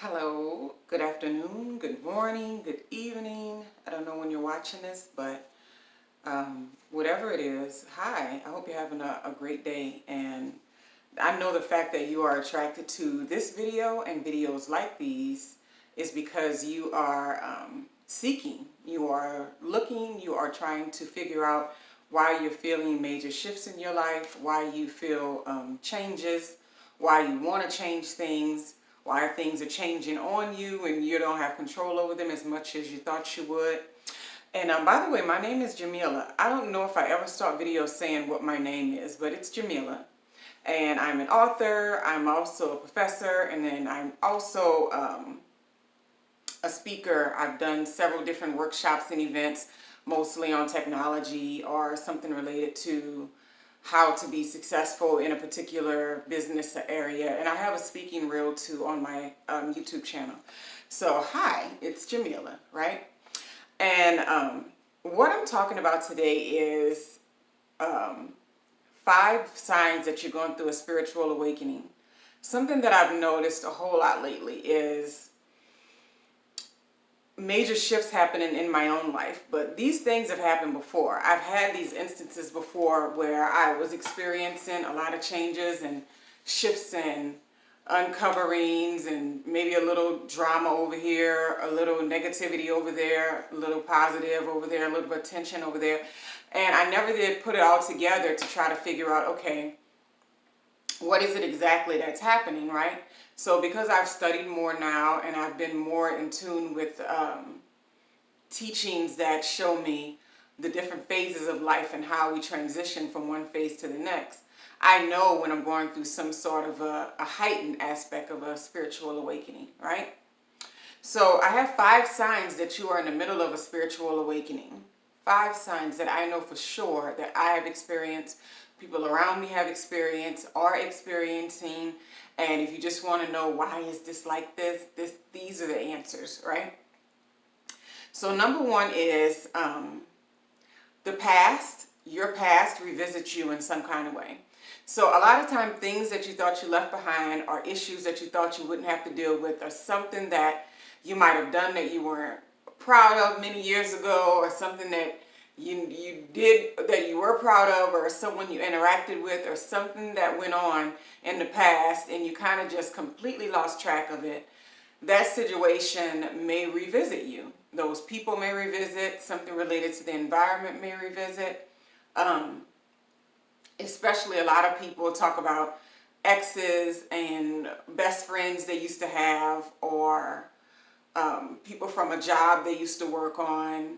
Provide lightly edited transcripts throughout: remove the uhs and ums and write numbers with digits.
Hello, good afternoon, good morning, good evening. I don't know when you're watching this, but whatever it is, hi. I hope you're having a great day. And I know the fact that you are attracted to this video and videos like these is because you are seeking, you are looking, you are trying to figure out why you're feeling major shifts in your life, why you feel changes, why you want to change things, why things are changing on you and you don't have control over them as much as you thought you would. And by the way, my name is Jamila. I don't know if I ever start videos saying what my name is, but it's Jamila. And I'm an author, I'm also a professor, and then I'm also a speaker. I've done several different workshops and events, mostly on technology or something related to how to be successful in a particular business area. And I have a speaking reel too on my YouTube channel. So hi, it's Jamila, right? And what I'm talking about today is 5 signs that you're going through a spiritual awakening. Something that I've noticed a whole lot lately is major shifts happening in my own life, but these things have happened before. I've had these instances before where I was experiencing a lot of changes and shifts and uncoverings and maybe a little drama over here, a little negativity over there, a little positive over there, a little bit of tension over there. And I never did put it all together to try to figure out, okay, what is it exactly that's happening, right? So because I've studied more now and I've been more in tune with teachings that show me the different phases of life and how we transition from one phase to the next, I know when I'm going through some sort of a heightened aspect of a spiritual awakening, right? So I have 5 signs that you are in the middle of a spiritual awakening. 5 signs that I know for sure that I have experienced, people around me have experienced, are experiencing. And if you just want to know why is this like this, these are the answers, right? So number one is the past. Your past revisits you in some kind of way. So a lot of time things that you thought you left behind or issues that you thought you wouldn't have to deal with or something that you might have done that you weren't proud of many years ago, or something that you did that you were proud of, or someone you interacted with, or something that went on in the past and you kind of just completely lost track of it. That situation may revisit you. Those people may revisit, something related to the environment may revisit. Um, Especially a lot of people talk about exes and best friends they used to have, or people from a job they used to work on,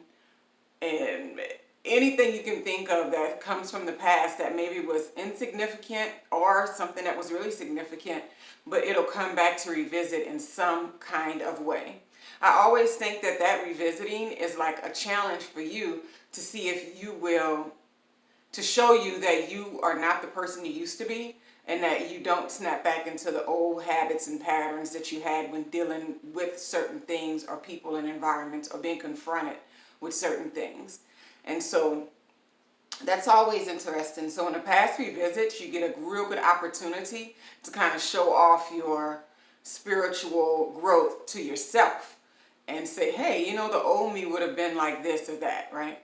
and anything you can think of that comes from the past that maybe was insignificant or something that was really significant, but it'll come back to revisit in some kind of way. I always think that that revisiting is like a challenge for you to see if you will, to show you that you are not the person you used to be, and that you don't snap back into the old habits and patterns that you had when dealing with certain things or people and environments or being confronted with certain things. And so that's always interesting. So in the past revisits, you get a real good opportunity to kind of show off your spiritual growth to yourself and say, hey, you know, the old me would have been like this or that, right?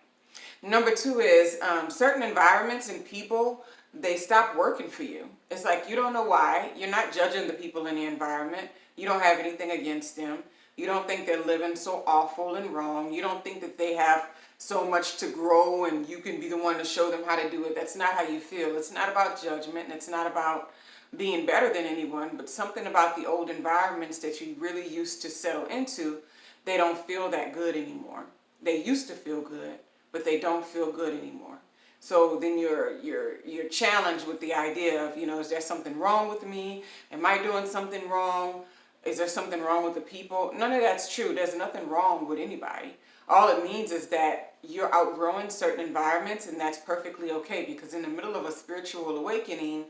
Number two is certain environments and people, they stop working for you. It's like you don't know why. You're not judging the people in the environment. You don't have anything against them. You don't think they're living so awful and wrong. You don't think that they have so much to grow and you can be the one to show them how to do it. That's not how you feel. It's not about judgment, and it's not about being better than anyone, but something about the old environments that you really used to settle into, they don't feel that good anymore. They used to feel good, but they don't feel good anymore. So then you're challenged with the idea of, you know, is there something wrong with me? Am I doing something wrong? Is there something wrong with the people? None of that's true. There's nothing wrong with anybody. All it means is that you're outgrowing certain environments, and that's perfectly okay, because in the middle of a spiritual awakening,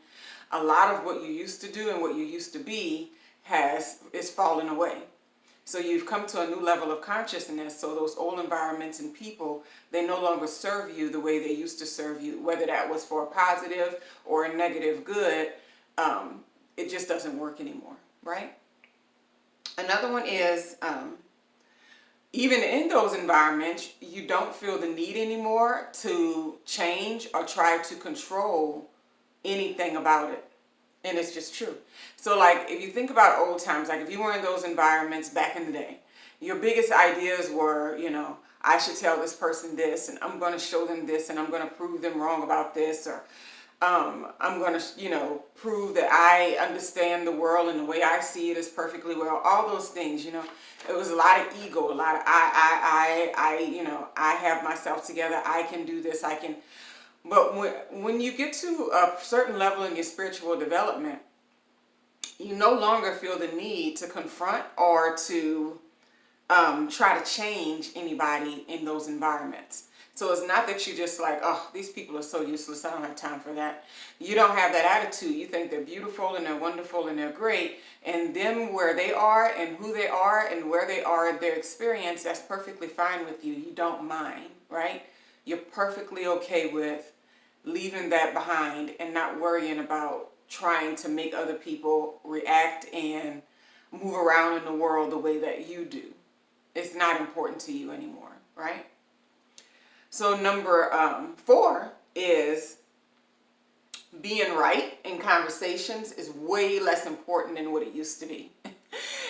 a lot of what you used to do and what you used to be is falling away. So you've come to a new level of consciousness. So those old environments and people, they no longer serve you the way they used to serve you, whether that was for a positive or a negative good. It just doesn't work anymore, right? Another one is even in those environments, you don't feel the need anymore to change or try to control anything about it. And it's just true. So, like, if you think about old times, like if you were in those environments back in the day, your biggest ideas were, I should tell this person this, and I'm going to show them this, and I'm going to prove them wrong about this, or I'm going to, prove that I understand the world and the way I see it is perfectly well. All those things, it was a lot of ego, a lot of I have myself together. I can do this. I can. But when you get to a certain level in your spiritual development, you no longer feel the need to confront or to try to change anybody in those environments. So it's not that you just like, oh, these people are so useless, I don't have time for that. You don't have that attitude. You think they're beautiful and they're wonderful and they're great. And them where they are and who they are and where they are in their experience, that's perfectly fine with you. You don't mind, right? You're perfectly okay with leaving that behind and not worrying about trying to make other people react and move around in the world the way that you do. It's not important to you anymore, right? So number 4 is being right in conversations is way less important than what it used to be.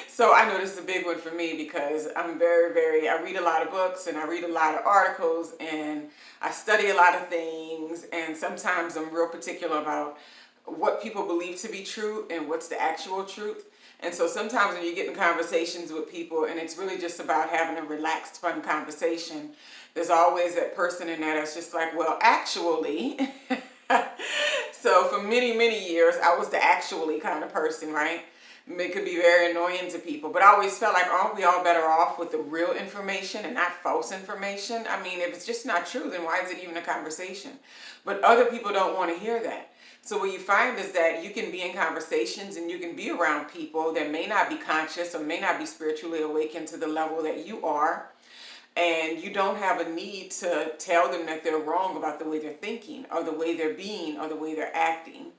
So I know this is a big one for me because I'm I read a lot of books and I read a lot of articles and I study a lot of things, and sometimes I'm real particular about what people believe to be true and what's the actual truth. And so sometimes when you get in conversations with people and it's really just about having a relaxed, fun conversation, there's always that person in there that's just like, well, actually. So for many, many years, I was the actually kind of person, right? It could be very annoying to people, but I always felt like, aren't we all better off with the real information and not false information? I mean, if it's just not true, then why is it even a conversation? But other people don't want to hear that. So what you find is that you can be in conversations and you can be around people that may not be conscious or may not be spiritually awakened to the level that you are. And you don't have a need to tell them that they're wrong about the way they're thinking or the way they're being or the way they're acting.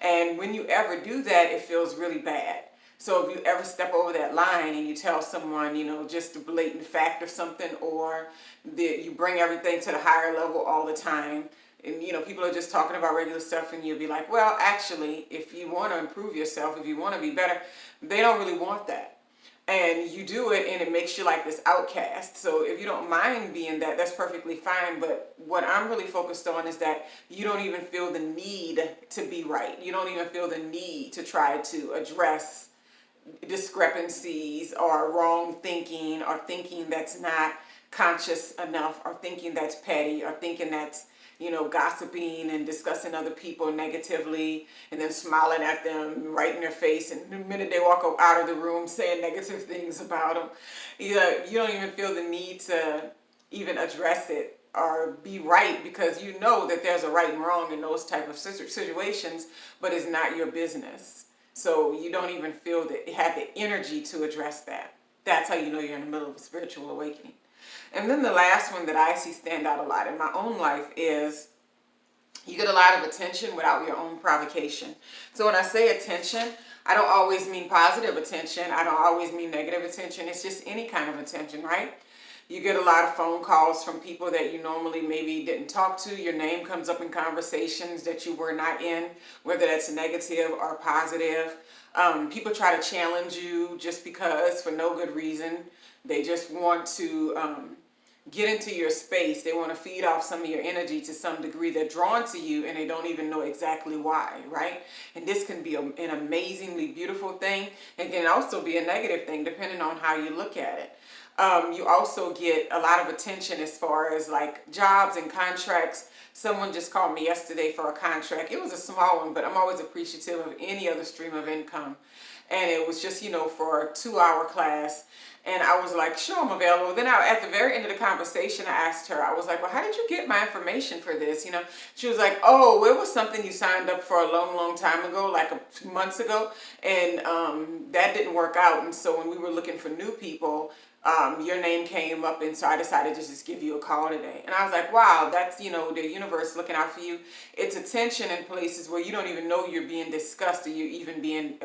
And when you ever do that, it feels really bad. So if you ever step over that line and you tell someone, just a blatant fact or something, or that you bring everything to the higher level all the time, and people are just talking about regular stuff, and you'll be like, well, actually, if you want to improve yourself, if you want to be better, they don't really want that. And you do it and it makes you like this outcast. So if you don't mind being that, that's perfectly fine. But what I'm really focused on is that you don't even feel the need to be right. You don't even feel the need to try to address discrepancies or wrong thinking or thinking that's not conscious enough or thinking that's petty or thinking that's gossiping and discussing other people negatively and then smiling at them right in their face, and the minute they walk out of the room saying negative things about them, you don't even feel the need to even address it or be right, because you know that there's a right and wrong in those type of situations, but it's not your business. So you don't even feel that you have the energy to address that. That's how you know you're in the middle of a spiritual awakening. And then the last one that I see stand out a lot in my own life is you get a lot of attention without your own provocation. So when I say attention, I don't always mean positive attention. I don't always mean negative attention. It's just any kind of attention, right? You get a lot of phone calls from people that you normally maybe didn't talk to. Your name comes up in conversations that you were not in, whether that's negative or positive. People try to challenge you just because, for no good reason. They just want to get into your space. They want to feed off some of your energy to some degree. They're drawn to you and they don't even know exactly why, right? And this can be an amazingly beautiful thing. It can also be a negative thing depending on how you look at it. You also get a lot of attention as far as like jobs and contracts. Someone just called me yesterday for a contract. It was a small one, but I'm always appreciative of any other stream of income. And it was just, for a 2-hour class. And I was like, sure, I'm available. Then at the very end of the conversation, I asked her, I was like, well, how did you get my information for this? She was like, oh, it was something you signed up for a long, long time ago, like 2 months ago. And that didn't work out. And so when we were looking for new people, your name came up, and so I decided to just give you a call today. And I was like, wow, that's, you know, the universe looking out for you. It's attention in places where you don't even know you're being discussed or you're even being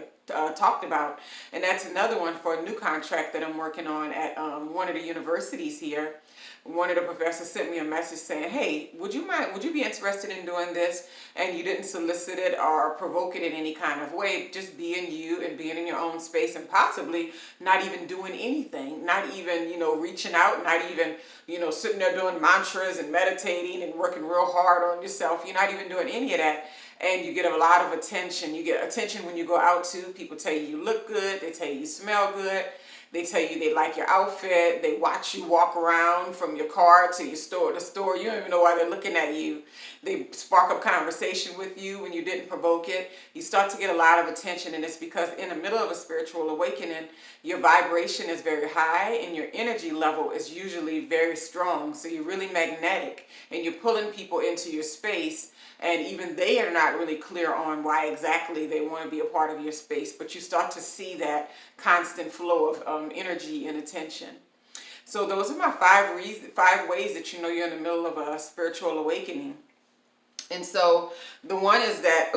talked about. And that's another one for a new contract that I'm working on at one of the universities here. One of the professors sent me a message saying, hey, would you be interested in doing this? And you didn't solicit it or provoke it in any kind of way, just being you and being in your own space, and possibly not even doing anything, not even, you know, reaching out, not even, you know, sitting there doing mantras and meditating and working real hard on yourself. You're not even doing any of that. And you get a lot of attention. You get attention when you go out too. People tell you look good. They tell you smell good. They tell you they like your outfit. They watch you walk around from your car to your store, the store. You don't even know why they're looking at you. They spark up conversation with you when you didn't provoke it. You start to get a lot of attention, and it's because in the middle of a spiritual awakening, your vibration is very high and your energy level is usually very strong. So you're really magnetic, and you're pulling people into your space. And even they are not really clear on why exactly they want to be a part of your space, but you start to see that constant flow of energy and attention. So those are my five ways that you know you're in the middle of a spiritual awakening. And so the one is that,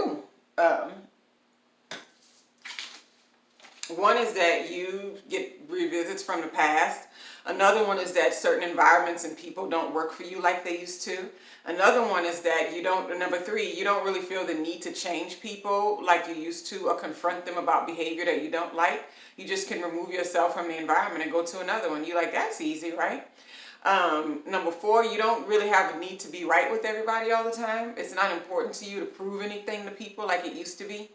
one is that you get revisits from the past. Another one is that certain environments and people don't work for you like they used to. Another one is that number three, you don't really feel the need to change people like you used to or confront them about behavior that you don't like. You just can remove yourself from the environment and go to another one. You're like, that's easy, right? Number four, you don't really have a need to be right with everybody all the time. It's not important to you to prove anything to people like it used to be.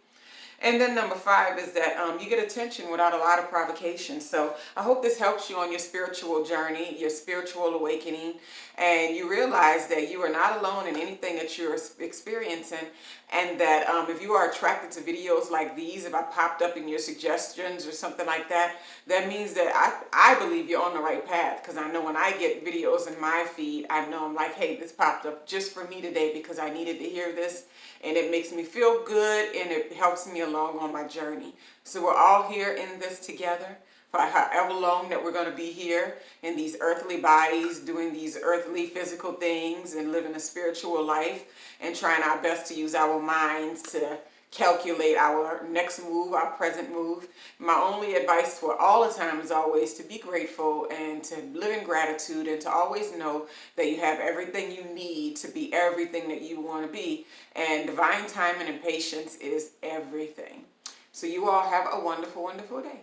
And then number five is that you get attention without a lot of provocation. So I hope this helps you on your spiritual journey, your spiritual awakening, and you realize that you are not alone in anything that you're experiencing, and that if you are attracted to videos like these, if I popped up in your suggestions or something like that, that means that I believe you're on the right path, because I know when I get videos in my feed, I know I'm like, hey, this popped up just for me today because I needed to hear this, and it makes me feel good and it helps me along on my journey. So we're all here in this together for however long that we're going to be here in these earthly bodies, doing these earthly physical things and living a spiritual life and trying our best to use our minds to calculate our next move, our present move. My only advice for all the time is always to be grateful and to live in gratitude, and to always know that you have everything you need to be everything that you want to be. And divine timing and patience is everything. So you all have a wonderful, wonderful day.